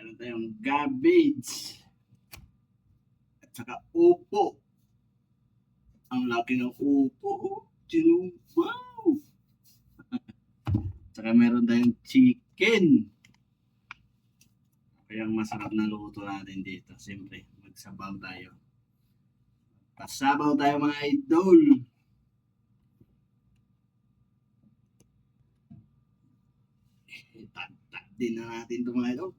Meron tayong garbage. At saka upo. Ang laki ng upo. Wow! Saka meron tayong chicken. Kaya ang masarap na luto natin dito. Siyempre, magsabaw tayo. Pasabaw tayo mga idol. Tag-tag din na natin ito mga idol.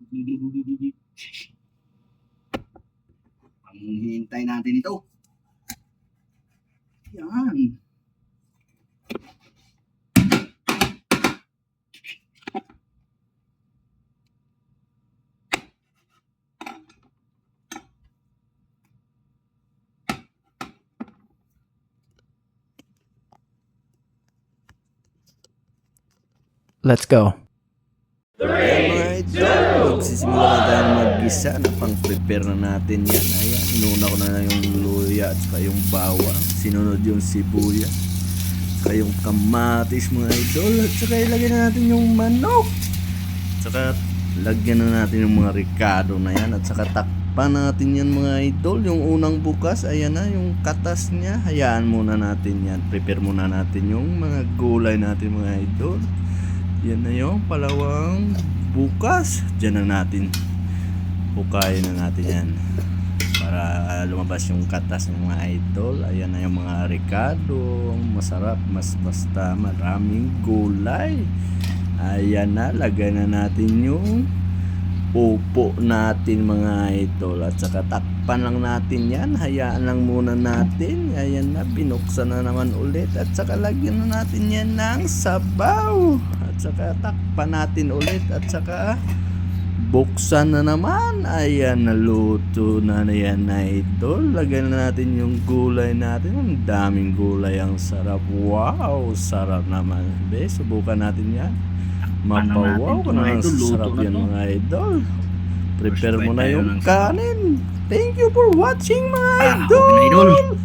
Panghihintay natin ito. Yan. Let's go. Ayan mga idol, magsisimula na tayo mag-gisa na pang-prepare na natin yan. Ayan, inuna ko na lang yung luya at saka yung bawang. Sinunod yung sibuyas. Saka yung kamatis mga idol. At saka ilagay na natin yung manok. At saka lagyan na natin yung mga ricado na yan. At saka takpan natin yan mga idol. Yung unang bukas, ayan na yung katas niya. Hayaan muna natin yan. Prepare muna natin yung mga gulay natin mga idol. Yan na yung palawang bukas. Diyan na natin hukayin na natin yan para lumabas yung katas ng mga idol. Ayan na yung mga ricado. Masarap, mas basta maraming gulay. Ayan na, lagay na natin yung upo natin mga idol. At saka takpan lang natin yan. Hayaan lang muna natin. Ayan na, binuksan na naman ulit. At saka lagyan na natin yan ng sabaw. At saka takpan natin ulit. At saka buksan na naman. Ayan, naluto na yan na idol. Lagyan na natin yung gulay natin. Ang daming gulay, ang sarap. Wow, sarap naman. Be, subukan natin yan. Mapawaw ko na, sarap yan mga idol. Prepare mo na yung kanin. Thank you for watching mga idol. Idol.